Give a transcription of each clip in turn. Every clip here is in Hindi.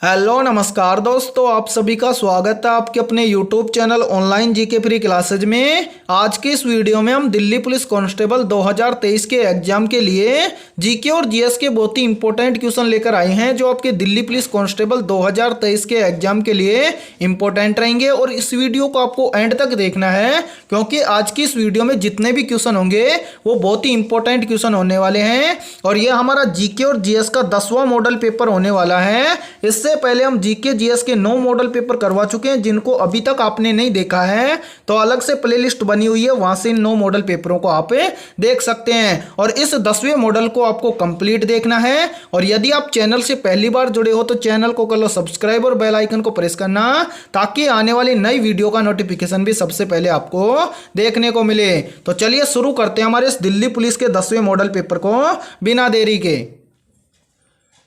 हेलो नमस्कार दोस्तों, आप सभी का स्वागत है आपके अपने YouTube channel online GK free classes में। आज के इस वीडियो में हम दिल्ली पुलिस कांस्टेबल 2023 के एग्जाम के लिए जीके और जीएस के बहुत ही इंपॉर्टेंट क्वेश्चन लेकर आए हैं, जो आपके दिल्ली पुलिस कांस्टेबल 2023 के एग्जाम के लिए इंपॉर्टेंट रहेंगे। और इस वीडियो को आपको एंड तक देखना है, क्योंकि आज की इस वीडियो में जितने भी क्वेश्चन होंगे वो बहुत ही इंपॉर्टेंट क्वेश्चन होने वाले हैं। और ये हमारा जीके और जीएस का 10वां मॉडल पेपर होने वाला है। इससे पहले हम जीके जीएस के 9 मॉडल पेपर करवा चुके हैं, जिनको अभी तक आपने नहीं देखा है तो अलग से प्लेलिस्ट बनी हुई है, वहां से इन 9 मॉडल पेपरों को आप देख सकते हैं। और इस 10वें मॉडल को आपको कंप्लीट देखना है। और यदि आप चैनल से पहली बार जुड़े हो तो चैनल को कर लो सब्सक्राइब और बेल आइकन को प्रेस करना, ताकि आने वाली नई वीडियो का नोटिफिकेशन भी सबसे पहले आपको देखने को मिले। तो चलिए शुरू करते हैं हमारे इस दिल्ली पुलिस के 10वें मॉडल पेपर को बिना देरी के।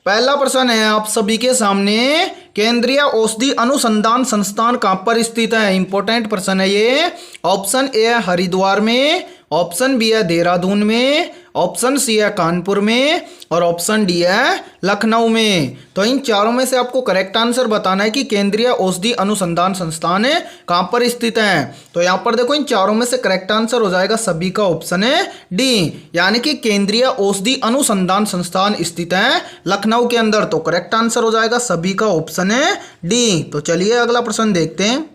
पहला प्रश्न है आप सभी के सामने, केंद्रीय औषधि अनुसंधान संस्थान कहां पर स्थित है? इंपॉर्टेंट प्रश्न है ये। ऑप्शन ए है हरिद्वार में, ऑप्शन बी है देहरादून में, ऑप्शन सी है कानपुर में और ऑप्शन डी है लखनऊ में। तो इन चारों में से आपको करेक्ट आंसर बताना है कि केंद्रीय औषधि अनुसंधान संस्थान है कहां पर स्थित है। तो यहां पर देखो, इन चारों में से करेक्ट आंसर हो जाएगा सभी का ऑप्शन है डी, यानी कि केंद्रीय औषधि अनुसंधान संस्थान स्थित है लखनऊ के अंदर। तो करेक्ट आंसर हो जाएगा सभी का ऑप्शन है डी। तो चलिए अगला प्रश्न देखते हैं।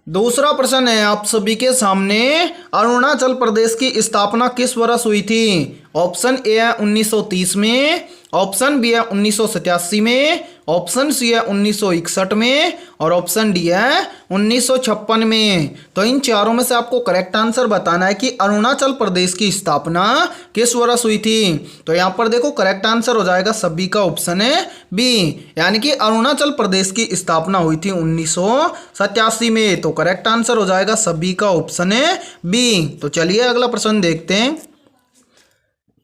दूसरा प्रश्न है आप सभी के सामने, अरुणाचल प्रदेश की स्थापना किस वर्ष हुई थी? ऑप्शन ए है 1930 में, ऑप्शन बी है 1987 में, ऑप्शन सी है 1961 में और ऑप्शन डी है 1956 में। तो इन चारों में से आपको करेक्ट आंसर बताना है कि अरुणाचल प्रदेश की स्थापना किस वर्ष हुई थी। तो यहाँ पर देखो, करेक्ट आंसर हो जाएगा सभी का ऑप्शन है बी, यानी कि अरुणाचल प्रदेश की स्थापना हुई थी 1987 में। तो करेक्ट आंसर हो जाएगा सभी का ऑप्शन है बी। तो चलिए अगला प्रश्न देखते हैं।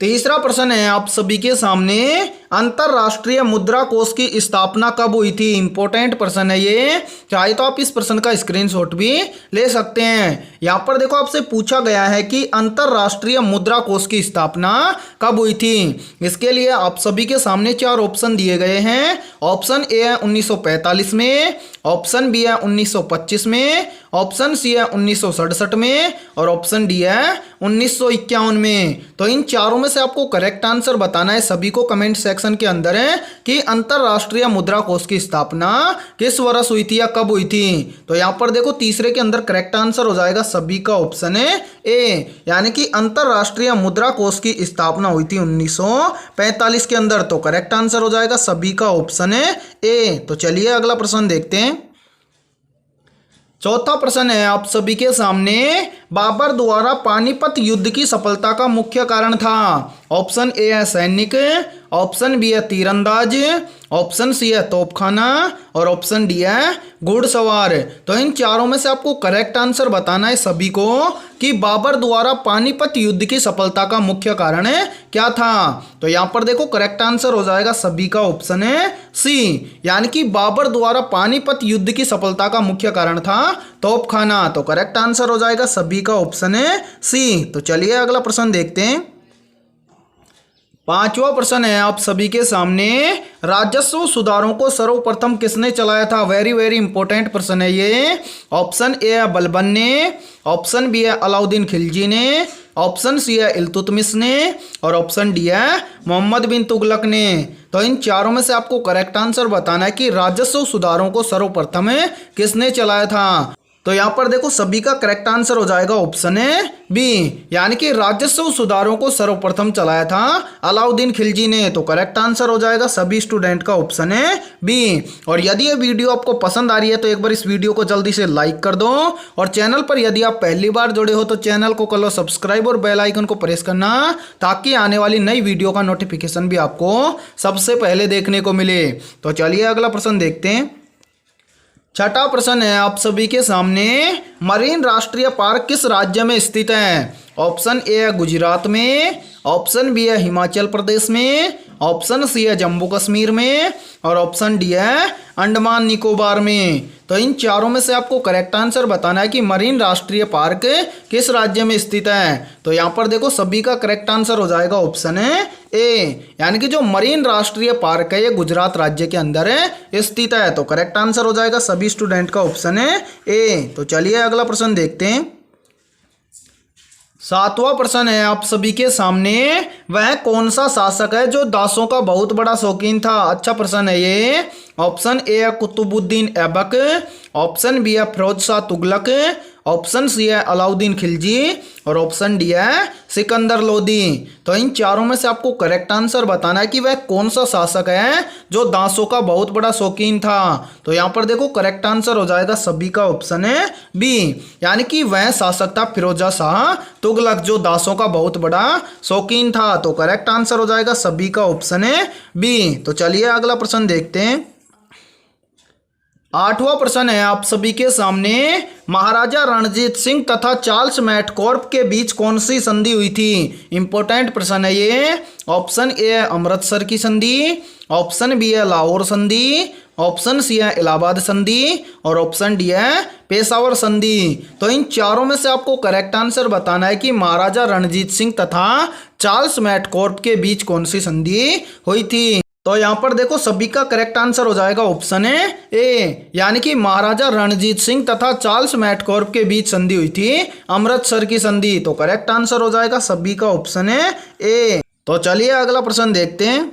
तीसरा प्रश्न है आप सभी के सामने, अंतरराष्ट्रीय मुद्रा कोष की स्थापना कब हुई थी? इंपॉर्टेंट प्रश्न है ये, चाहे तो आप इस प्रश्न का स्क्रीनशॉट भी ले सकते हैं। यहाँ पर देखो, आपसे पूछा गया है कि अंतरराष्ट्रीय मुद्रा कोष की स्थापना कब हुई थी। इसके लिए आप सभी के सामने 4 ऑप्शन दिए गए हैं। ऑप्शन ए है 1945 में, ऑप्शन बी है 1925 में, ऑप्शन सी है 1967 में और ऑप्शन डी है 1951 में। तो इन चारों में से आपको करेक्ट आंसर बताना है, सभी को कमेंट सेक्शन के अंदर है, कि अंतरराष्ट्रीय मुद्रा कोष की स्थापना किस वर्ष हुई थी या कब हुई थी। तो यहाँ पर देखो, तीसरे के अंदर करेक्ट आंसर हो जाएगा सभी का ऑप्शन है ए, यानी कि अंतरराष्ट्रीय मुद्रा कोष की स्थापना हुई थी 1945 के अंदर। तो करेक्ट आंसर हो जाएगा सभी का ऑप्शन है ए। तो चलिए अगला प्रश्न देखते हैं। चौथा प्रश्न है आप सभी के सामने, बाबर द्वारा पानीपत युद्ध की सफलता का मुख्य कारण था? ऑप्शन ए है सैनिक, ऑप्शन बी है तीरंदाज, ऑप्शन सी है तोपखाना और ऑप्शन डी है घुड़सवार। तो इन चारों में से आपको करेक्ट आंसर बताना है सभी को, कि बाबर द्वारा पानीपत युद्ध की सफलता का मुख्य कारण क्या था। तो यहाँ पर देखो, करेक्ट आंसर हो जाएगा सभी का ऑप्शन है सी, यानी कि बाबर द्वारा पानीपत युद्ध की सफलता का मुख्य कारण था तोपखाना। तो करेक्ट आंसर हो जाएगा सभी का ऑप्शन है सी। तो चलिए अगला प्रश्न देखते हैं। पांचवा प्रश्न है आप सभी के सामने, राजस्व सुधारों को सर्वप्रथम किसने चलाया था? वेरी वेरी इंपॉर्टेंट प्रश्न है ये। ऑप्शन ए है बलबन ने, ऑप्शन बी है अलाउद्दीन खिलजी ने, ऑप्शन सी है इल्तुतमिश ने और ऑप्शन डी है मोहम्मद बिन तुगलक ने। तो इन चारों में से आपको करेक्ट आंसर बताना है कि राजस्व सुधारों को सर्वप्रथम किसने चलाया था। तो यहाँ पर देखो, सभी का करेक्ट आंसर हो जाएगा ऑप्शन है बी, यानी कि राजस्व सुधारों को सर्वप्रथम चलाया था अलाउद्दीन खिलजी ने। तो करेक्ट आंसर हो जाएगा सभी स्टूडेंट का ऑप्शन है बी। और यदि ये वीडियो आपको पसंद आ रही है तो एक बार इस वीडियो को जल्दी से लाइक कर दो। और चैनल पर यदि आप पहली बार जुड़े हो तो चैनल को कर लो सब्सक्राइब और बेल आइकन को प्रेस करना, ताकि आने वाली नई वीडियो का नोटिफिकेशन भी आपको सबसे पहले देखने को मिले। तो चलिए अगला प्रश्न देखते हैं। छठा प्रश्न है आप सभी के सामने, मरीन राष्ट्रीय पार्क किस राज्य में स्थित है? ऑप्शन ए है गुजरात में, ऑप्शन बी है हिमाचल प्रदेश में, ऑप्शन सी है जम्मू कश्मीर में और ऑप्शन डी है अंडमान निकोबार में। तो इन चारों में से आपको करेक्ट आंसर बताना है कि मरीन राष्ट्रीय पार्क किस राज्य में स्थित है। तो यहाँ पर देखो सभी का करेक्ट आंसर हो जाएगा ऑप्शन है ए, यानी कि जो मरीन राष्ट्रीय पार्क है ये गुजरात राज्य के अंदर है स्थित है। तो करेक्ट आंसर हो जाएगा सभी स्टूडेंट का ऑप्शन है ए। तो चलिए अगला प्रश्न देखते हैं। 7वां प्रश्न है आप सभी के सामने, वह कौन सा शासक है जो दासों का बहुत बड़ा शौकीन था। अच्छा प्रश्न है ये। ऑप्शन ए है कुतुबुद्दीन ऐबक, ऑप्शन बी है फिरोज शाह तुगलक, ऑप्शन सी है अलाउद्दीन खिलजी और ऑप्शन डी है सिकंदर लोदी। तो इन चारों में से आपको करेक्ट आंसर बताना है कि वह कौन सा शासक है जो दासों का बहुत बड़ा शौकीन था। तो यहाँ पर देखो करेक्ट आंसर हो जाएगा सभी का ऑप्शन है बी, यानी कि वह शासक था फिरोजा शाह तुगलक जो दासों का बहुत बड़ा शौकीन था। तो करेक्ट आंसर हो जाएगा सभी का ऑप्शन है बी। तो चलिए अगला प्रश्न देखते हैं। 8वां प्रश्न है आप सभी के सामने, महाराजा रणजीत सिंह तथा चार्ल्स मैटकॉर्प के बीच कौन सी संधि हुई थी। इंपॉर्टेंट प्रश्न है ये। ऑप्शन ए है अमृतसर की संधि, ऑप्शन बी है लाहौर संधि, ऑप्शन सी है इलाहाबाद संधि और ऑप्शन डी है पेशावर संधि। तो इन चारों में से आपको करेक्ट आंसर बताना है कि महाराजा रणजीत सिंह तथा चार्ल्स मैटकॉर्प के बीच कौन सी संधि हुई थी। तो यहाँ पर देखो सभी का करेक्ट आंसर हो जाएगा ऑप्शन है ए, यानी कि महाराजा रणजीत सिंह तथा चार्ल्स मैटकॉर्प के बीच संधि हुई थी अमृतसर की संधि। तो करेक्ट आंसर हो जाएगा सभी का ऑप्शन है ए। तो चलिए अगला प्रश्न देखते हैं।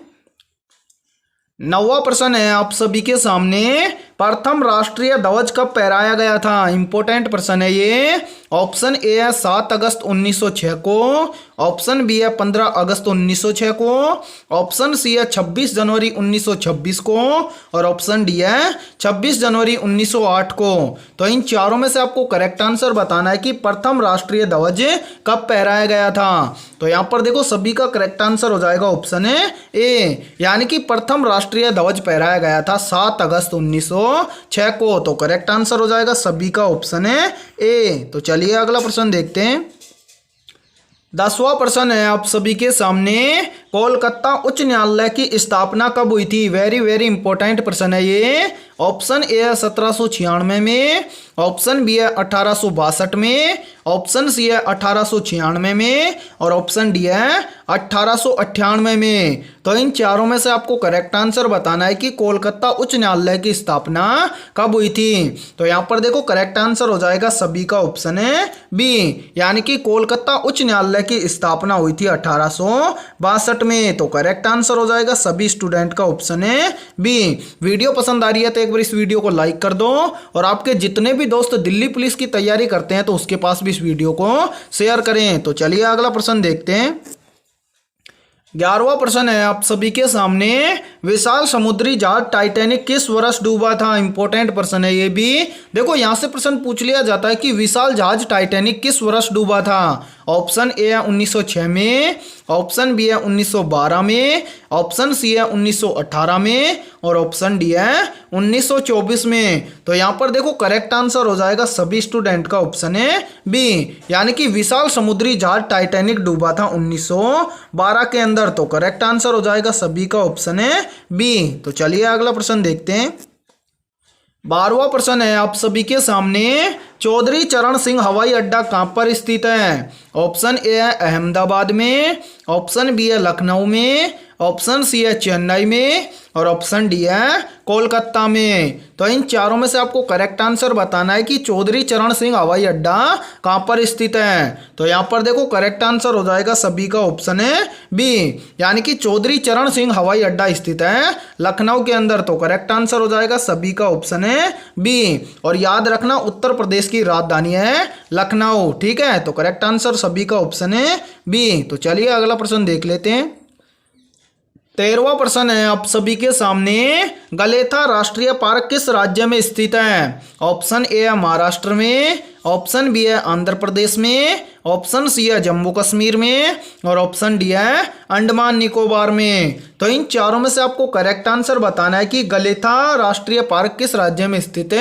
9वां प्रश्न है आप सभी के सामने, प्रथम राष्ट्रीय ध्वज कब फहराया गया था। इंपॉर्टेंट प्रश्न है ये। ऑप्शन ए है 7 अगस्त 1906 को, ऑप्शन बी है 15 अगस्त 1906 को, ऑप्शन सी है 26 जनवरी 1926 को और ऑप्शन डी है 26 जनवरी 1908 को। तो इन चारों में से आपको करेक्ट आंसर बताना है कि प्रथम राष्ट्रीय ध्वज कब फहराया गया था। तो यहाँ पर देखो सभी का करेक्ट आंसर हो जाएगा ऑप्शन है ए, यानी कि प्रथम राष्ट्रीय ध्वज फहराया गया था 7 अगस्त 1906 को। तो करेक्ट आंसर हो जाएगा सभी का ऑप्शन है ए। तो चलिए अगला प्रश्न देखते हैं। 10वां प्रश्न है आप सभी के सामने, कोलकाता उच्च न्यायालय की स्थापना कब हुई थी। वेरी वेरी इंपॉर्टेंट प्रश्न है ये। ऑप्शन ए है 1796 में, ऑप्शन बी है 1862 में, ऑप्शन सी है 1896 में और ऑप्शन डी है 1898 में। तो इन चारों में से आपको करेक्ट आंसर बताना है कि कोलकाता उच्च न्यायालय की स्थापना कब हुई थी। तो यहाँ पर देखो करेक्ट आंसर हो जाएगा सभी का ऑप्शन है बी, यानी कि कोलकाता उच्च न्यायालय की स्थापना हुई थी 1862 में। तो करेक्ट आंसर हो जाएगा सभी स्टूडेंट का ऑप्शन है बी। वीडियो पसंद आ रही है तो एक बार इस वीडियो को लाइक कर दो और आपके जितने भी दोस्त दिल्ली पुलिस की तैयारी करते हैं तो उसके पास भी इस वीडियो को शेयर करें। तो चलिए अगला प्रश्न देखते हैं। 11वां प्रश्न है आप सभी के सामने, विशाल समुद्री जहाज टाइटैनिक किस वर्ष डूबा था। इंपॉर्टेंट प्रश्न है ये भी। देखो यहां से प्रश्न पूछ लिया जाता है कि विशाल जहाज टाइटैनिक किस वर्ष डूबा था। ऑप्शन ए है 1906 में, ऑप्शन बी है 1912 में, ऑप्शन सी है 1918 में और ऑप्शन डी है 1924 में। तो यहाँ पर देखो करेक्ट आंसर हो जाएगा सभी स्टूडेंट का ऑप्शन है बी, यानी कि विशाल समुद्री जहाज टाइटैनिक डूबा था 1912 के अंदर। तो करेक्ट आंसर हो जाएगा सभी का ऑप्शन है बी। तो चलिए अगला प्रश्न देखते हैं। 12वां प्रश्न है आप सभी के सामने, चौधरी चरण सिंह हवाई अड्डा कहां पर स्थित है। ऑप्शन ए है अहमदाबाद में, ऑप्शन बी है लखनऊ में, ऑप्शन सी है चेन्नई में और ऑप्शन डी है कोलकाता में। तो इन चारों में से आपको करेक्ट आंसर बताना है कि चौधरी चरण सिंह हवाई अड्डा कहां पर स्थित है। तो यहाँ पर देखो करेक्ट आंसर हो जाएगा सभी का ऑप्शन है बी, यानी कि चौधरी चरण सिंह हवाई अड्डा स्थित है लखनऊ के अंदर। तो करेक्ट आंसर हो जाएगा सभी का ऑप्शन है बी। और याद रखना उत्तर प्रदेश की राजधानी है लखनऊ, ठीक है। तो करेक्ट आंसर सभी का ऑप्शन है बी। तो चलिए अगला प्रश्न देख लेते हैं। 13वां प्रश्न है आप सभी के सामने, गलेथा राष्ट्रीय पार्क किस राज्य में स्थित है। ऑप्शन ए है महाराष्ट्र में, ऑप्शन बी है आंध्र प्रदेश में, ऑप्शन सी है जम्मू कश्मीर में और ऑप्शन डी है अंडमान निकोबार में। तो इन चारों में से आपको करेक्ट आंसर बताना है कि गलेथा राष्ट्रीय पार्क किस राज्य में स्थित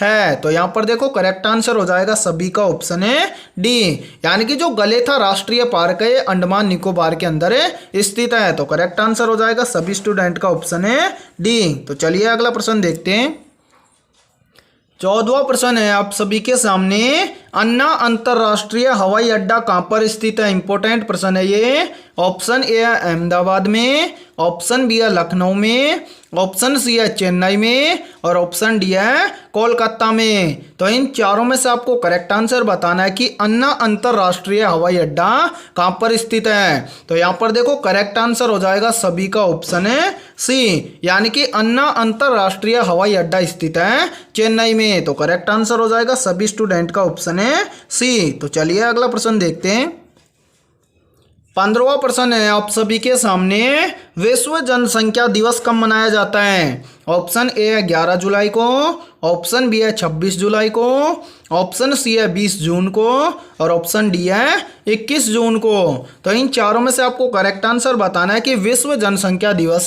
है। तो यहाँ पर देखो करेक्ट आंसर हो जाएगा सभी का ऑप्शन है डी, यानी कि जो गलेथा राष्ट्रीय पार्क है अंडमान निकोबार के अंदर स्थित है। तो करेक्ट आंसर हो जाएगा सभी स्टूडेंट का ऑप्शन है डी। तो चलिए अगला प्रश्न देखते हैं। 14वां प्रश्न है आप सभी के सामने, अन्ना अंतरराष्ट्रीय हवाई अड्डा कहां पर स्थित है। इंपॉर्टेंट प्रश्न है ये। ऑप्शन ए है अहमदाबाद में, ऑप्शन बी है लखनऊ में, ऑप्शन सी है चेन्नई में और ऑप्शन डी है कोलकाता में। तो इन चारों में से आपको करेक्ट आंसर बताना है कि अन्ना अंतरराष्ट्रीय हवाई अड्डा कहां पर स्थित है। तो यहाँ पर देखो करेक्ट आंसर हो जाएगा सभी का ऑप्शन है सी, यानी कि अन्ना अंतरराष्ट्रीय हवाई अड्डा स्थित है चेन्नई में। तो करेक्ट आंसर हो जाएगा सभी स्टूडेंट का ऑप्शन है सी। तो चलिए अगला प्रश्न देखते हैं। 15वां प्रश्न है आप सभी के सामने, विश्व जनसंख्या दिवस कब मनाया जाता है। ऑप्शन ए है 11 जुलाई को, ऑप्शन बी है 26 जुलाई को, ऑप्शन सी है 20 जून को और ऑप्शन डी है 21 जून को। तो इन चारों में से आपको करेक्ट आंसर बताना है कि विश्व जनसंख्या दिवस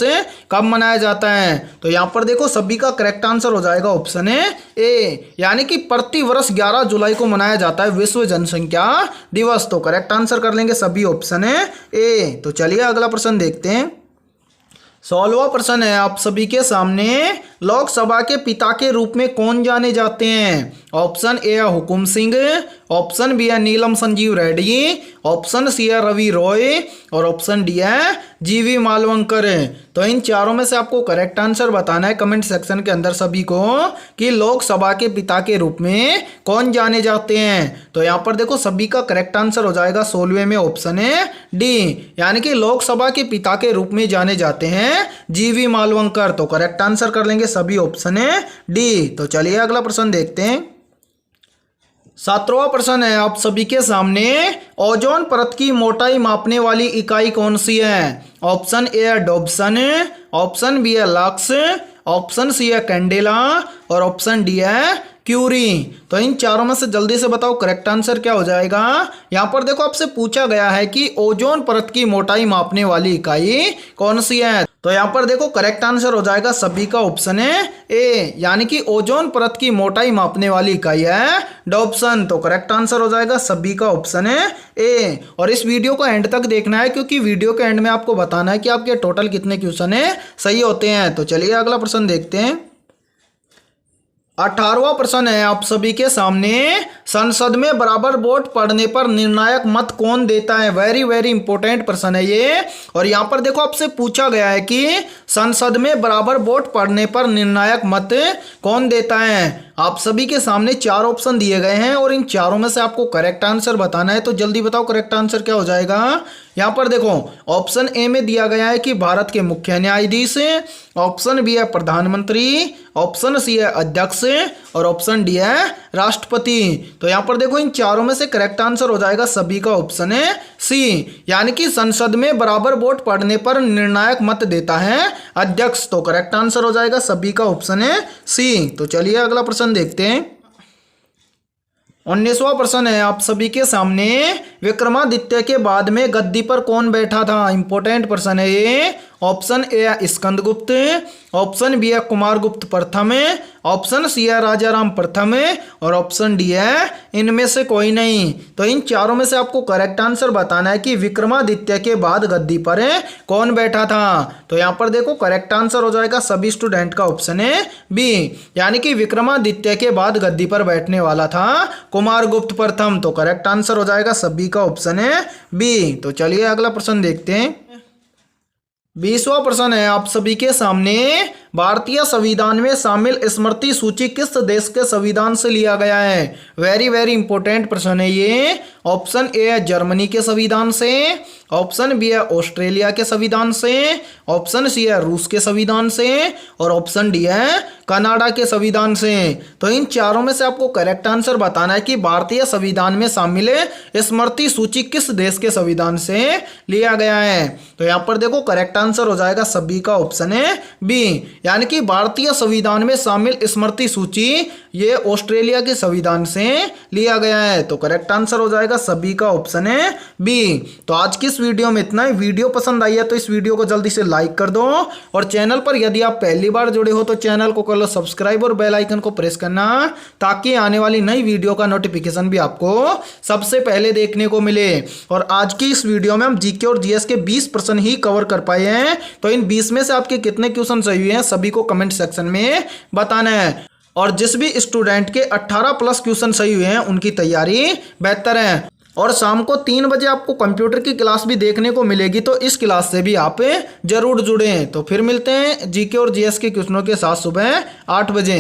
कब मनाया जाता है। तो यहाँ पर देखो सभी का करेक्ट आंसर हो जाएगा ऑप्शन है ए, यानी कि प्रति वर्ष 11 जुलाई को मनाया जाता है विश्व जनसंख्या दिवस। तो करेक्ट आंसर कर लेंगे सभी ऑप्शन है ए। तो चलिए अगला प्रश्न देखते हैं। 16वां प्रश्न है आप सभी के सामने, लोकसभा के पिता के रूप में कौन जाने जाते हैं। ऑप्शन ए है हुकुम सिंह, ऑप्शन बी है नीलम संजीव रेड्डी, ऑप्शन सी है रवि रॉय और ऑप्शन डी है जीवी मालवंकर। तो इन चारों में से आपको करेक्ट आंसर बताना है कमेंट सेक्शन के अंदर सभी को कि लोकसभा के पिता के रूप में कौन जाने जाते हैं। तो यहाँ पर देखो सभी का करेक्ट आंसर हो जाएगा 16वें में ऑप्शन है डी, यानी कि लोकसभा के पिता के रूप में जाने जाते हैं जीवी मालवंकर। तो करेक्ट आंसर कर लेंगे सभी ऑप्शन है डी। तो चलिए अगला प्रश्न देखते हैं। 17वां प्रश्न है आप सभी के सामने, ओजोन परत की मोटाई मापने वाली इकाई कौन सी है। ऑप्शन ए है डॉब्सन, ऑप्शन बी है लक्स, ऑप्शन सी है कैंडेला और ऑप्शन डी है क्यूरी। तो इन चारों में से जल्दी से बताओ करेक्ट आंसर क्या हो जाएगा। यहाँ पर देखो आपसे पूछा गया है कि ओजोन परत की मोटाई मापने वाली इकाई कौन सी है। तो यहाँ पर देखो करेक्ट आंसर हो जाएगा सभी का ऑप्शन है ए, यानी कि ओजोन परत की मोटाई मापने वाली इकाई है डॉब्सन। तो करेक्ट आंसर हो जाएगा सभी का ऑप्शन है ए। और इस वीडियो को एंड तक देखना है क्योंकि वीडियो के एंड में आपको बताना है कि आपके टोटल कितने क्वेश्चन है सही होते हैं। तो चलिए अगला प्रश्न देखते हैं। 18वां प्रश्न है आप सभी के सामने, संसद में बराबर वोट पड़ने पर निर्णायक मत कौन देता है। वेरी वेरी इंपॉर्टेंट प्रश्न है ये। और यहाँ पर देखो आपसे पूछा गया है कि संसद में बराबर वोट पड़ने पर निर्णायक मत कौन देता है। आप सभी के सामने 4 ऑप्शन दिए गए हैं और इन चारों में से आपको करेक्ट आंसर बताना है। तो जल्दी बताओ करेक्ट आंसर क्या हो जाएगा। यहाँ पर देखो ऑप्शन ए में दिया गया है कि भारत के मुख्य न्यायाधीश, ऑप्शन बी है प्रधानमंत्री, ऑप्शन सी है अध्यक्ष और ऑप्शन डी है राष्ट्रपति। तो यहाँ पर देखो इन चारों में से करेक्ट आंसर हो जाएगा सभी का ऑप्शन है सी, यानी कि संसद में बराबर वोट पड़ने पर निर्णायक मत देता है अध्यक्ष। तो करेक्ट आंसर हो जाएगा सभी का ऑप्शन है सी। तो चलिए अगला प्रश्न देखते हैं। 19वां प्रश्न है आप सभी के सामने, विक्रमादित्य के बाद में गद्दी पर कौन बैठा था। इंपॉर्टेंट प्रश्न है ये। ऑप्शन ए है स्कंदगुप्त, ऑप्शन बी है कुमारगुप्त प्रथम, ऑप्शन सी है राजाराम प्रथम और ऑप्शन डी है इनमें से कोई नहीं। तो इन चारों में से आपको करेक्ट आंसर बताना है कि विक्रमादित्य के बाद गद्दी पर कौन बैठा था। तो यहाँ पर देखो करेक्ट आंसर हो जाएगा सभी स्टूडेंट का ऑप्शन है बी, यानी कि विक्रमादित्य के बाद गद्दी पर बैठने वाला था कुमारगुप्त प्रथम। तो करेक्ट आंसर हो जाएगा सभी का ऑप्शन है बी। तो चलिए अगला प्रश्न देखते हैं। 20वां प्रश्न है आप सभी के सामने, भारतीय संविधान में शामिल स्मृति सूची किस देश के संविधान से लिया गया है। वेरी वेरी इंपॉर्टेंट प्रश्न है ये। ऑप्शन ए है जर्मनी के संविधान से, ऑप्शन बी है ऑस्ट्रेलिया के संविधान से, ऑप्शन सी है रूस के संविधान से और ऑप्शन डी है कनाडा के संविधान से। तो इन चारों में से आपको करेक्ट आंसर बताना है कि भारतीय संविधान में शामिल स्मृति सूची किस देश के संविधान से लिया गया है। तो यहाँ पर देखो करेक्ट आंसर हो जाएगा सभी का ऑप्शन है बी, यानी कि भारतीय संविधान में शामिल स्मृति सूची ये ऑस्ट्रेलिया के संविधान से लिया गया है। तो करेक्ट आंसर हो जाएगा सभी का ऑप्शन है बी। तो आज की इस वीडियो में इतना ही। वीडियो पसंद आई है तो इस वीडियो को जल्दी से लाइक कर दो, और चैनल पर यदि आप पहली बार जुड़े हो तो चैनल को कर लो सब्सक्राइब और बेल आइकन को प्रेस करना, ताकि आने वाली नई वीडियो का नोटिफिकेशन भी आपको सबसे पहले देखने को मिले। और आज की इस वीडियो में हम जीके और जीएस के 20% ही कवर कर पाए हैं। तो इन 20 में से आपके कितने क्वेश्चन सही हुए हैं सभी को कमेंट सेक्शन में बताना है। और जिस भी स्टूडेंट के 18+ क्वेश्चन सही हुए हैं उनकी तैयारी बेहतर है। और शाम को 3 बजे आपको कंप्यूटर की क्लास भी देखने को मिलेगी, तो इस क्लास से भी आप जरूर जुड़ें। तो फिर मिलते हैं जीके और जीएस के क्वेश्चनों के साथ सुबह 8 बजे।